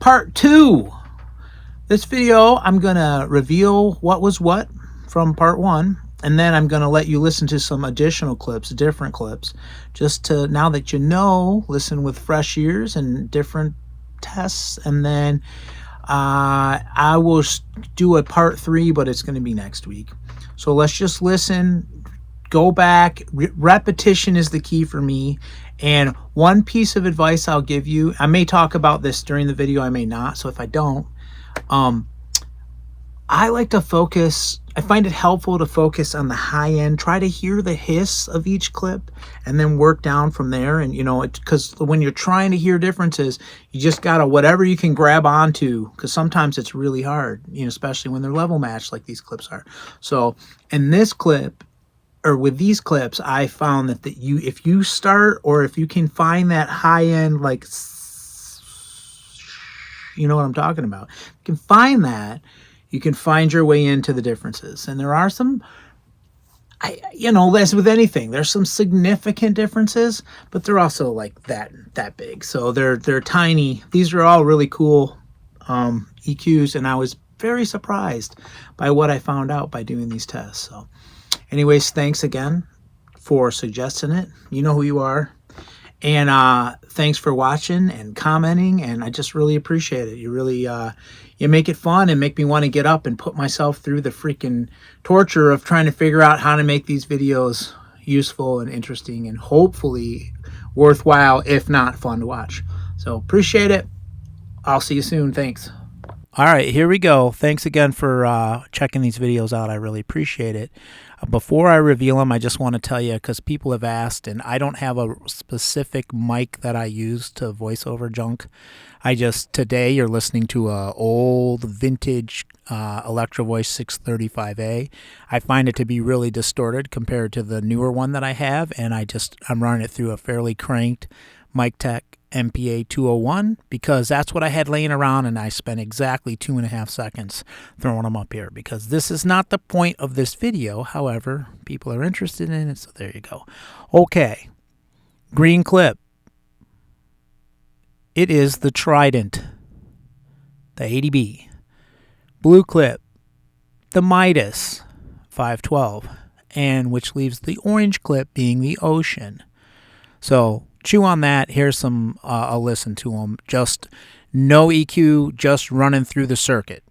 Part 2. This video, I'm going to reveal what was what from part 1, and then I'm going to let you listen to some additional clips, different clips, just to, now that you know, listen with fresh ears and different tests, and then I will do a part 3, but it's going to be next week. So let's just listen, go back. Repetition is the key for me. And one piece of advice I'll give you, I may talk about this during the video, I may not. So if I don't, I like to focus, I find it helpful to focus on the high end, try to hear the hiss of each clip and then work down from there. And, you know, because when you're trying to hear differences, you just got to, whatever you can grab onto, because sometimes it's really hard, you know, especially when they're level matched like these clips are. So in this clip, or with these clips, I found that if you start, or if you can find that high end, like, you know what I'm talking about, you can find that, you can find your way into the differences. And there are some, you know, as with anything, there's some significant differences, but they're also like that big. So they're tiny. These are all really cool EQs, and I was very surprised by what I found out by doing these tests. So anyways, thanks again for suggesting it. You know who you are. And thanks for watching and commenting, and I just really appreciate it. You really, you make it fun and make me want to get up and put myself through the freaking torture of trying to figure out how to make these videos useful and interesting and hopefully worthwhile, if not fun to watch. So appreciate it. I'll see you soon. Thanks. All right, here we go. Thanks again for checking these videos out. I really appreciate it. Before I reveal them, I just want to tell you, because people have asked, and I don't have a specific mic that I use to voice over junk. Today you're listening to a old vintage Electro Voice 635A. I find it to be really distorted compared to the newer one that I have, and I'm running it through a fairly cranked Mic Tech MPA 201 because that's what I had laying around, and I spent exactly 2.5 seconds throwing them up here because this is not the point of this video. However, people are interested in it, so there you go. Okay, green clip. It is the Trident, the 80B. Blue clip, the Midas 512, and which leaves the orange clip being the Ocean. So chew on that. Here's some, I'll listen to them. Just no EQ, just running through the circuit.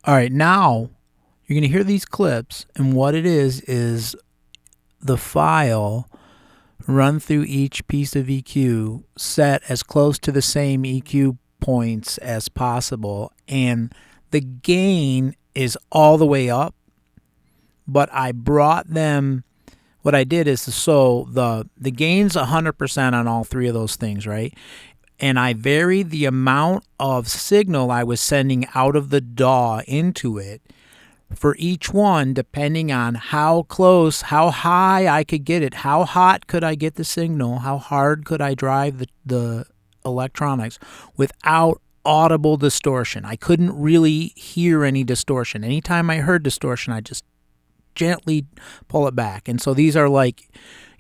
All right, now you're going to hear these clips, and what it is the file run through each piece of EQ, set as close to the same EQ points as possible, and the gain is all the way up, but I brought them, what I did is, so the gain's 100% on all three of those things, right? And I varied the amount of signal I was sending out of the DAW into it for each one, depending on how close, how high I could get it, how hot could I get the signal, how hard could I drive the electronics without audible distortion. I couldn't really hear any distortion. Anytime I heard distortion, I just gently pull it back. And so these are like,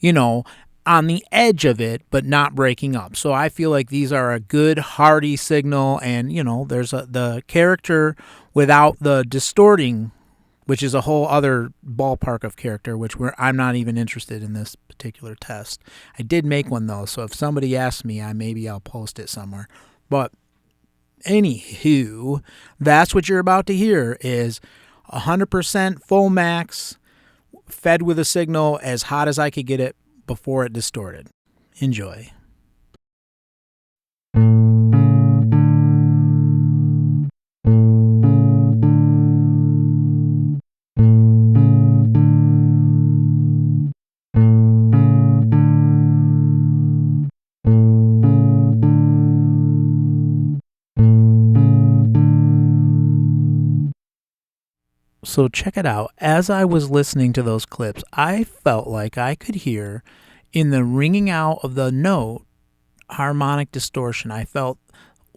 you know, on the edge of it, but not breaking up. So I feel like these are a good hearty signal, and you know, there's the character without the distorting, which is a whole other ballpark of character, which I'm not even interested in this particular test. I did make one though, so if somebody asks me, maybe I'll post it somewhere. But anywho, that's what you're about to hear is 100% full max, fed with a signal as hot as I could get it before it distorted. Enjoy. So check it out. As I was listening to those clips, I felt like I could hear in the ringing out of the note harmonic distortion. I felt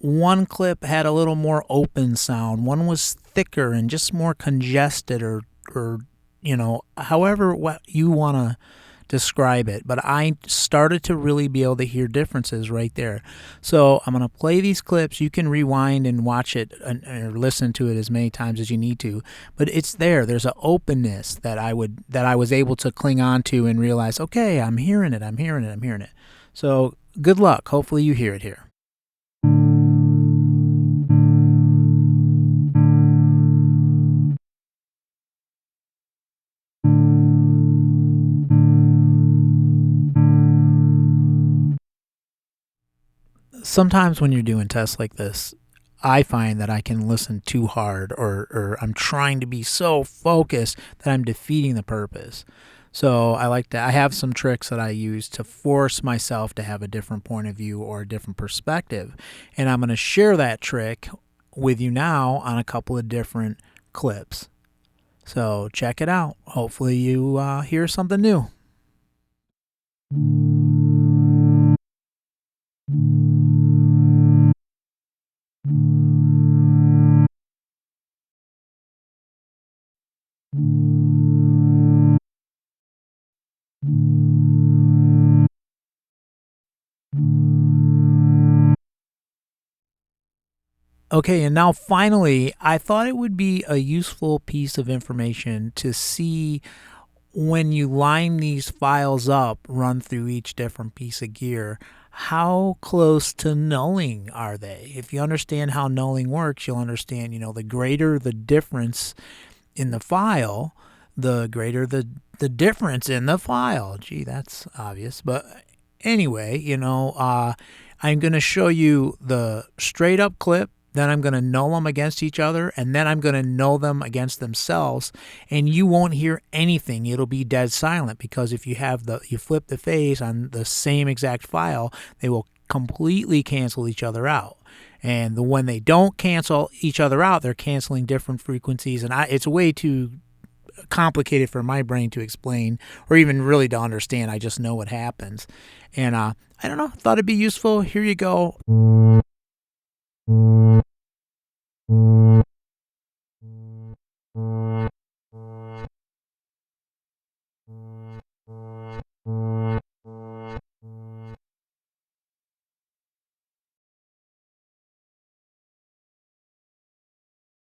one clip had a little more open sound, one was thicker and just more congested, or however what you want to describe it. But I started to really be able to hear differences right there. So I'm going to play these clips. You can rewind and watch it or listen to it as many times as you need to. But it's there. There's an openness that I was able to cling on to and realize, okay, I'm hearing it. I'm hearing it. I'm hearing it. So good luck. Hopefully you hear it here. Sometimes when you're doing tests like this, I find that I can listen too hard, or I'm trying to be so focused that I'm defeating the purpose. So I have some tricks that I use to force myself to have a different point of view or a different perspective. And I'm going to share that trick with you now on a couple of different clips. So check it out. Hopefully you hear something new. Okay, and now finally, I thought it would be a useful piece of information to see when you line these files up, run through each different piece of gear, how close to nulling are they? If you understand how nulling works, you'll understand, the greater the difference in the file, the greater the difference in the file. Gee, that's obvious. But anyway, I'm going to show you the straight up clip. Then I'm going to null them against each other, and then I'm going to null them against themselves, and you won't hear anything. It'll be dead silent, because if you flip the phase on the same exact file, they will completely cancel each other out. And when they don't cancel each other out, they're canceling different frequencies, and it's way too complicated for my brain to explain or even really to understand. I just know what happens. And I don't know, thought it'd be useful. Here you go.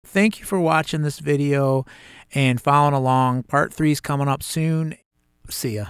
Thank you for watching this video and following along. Part 3 is coming up soon. See ya.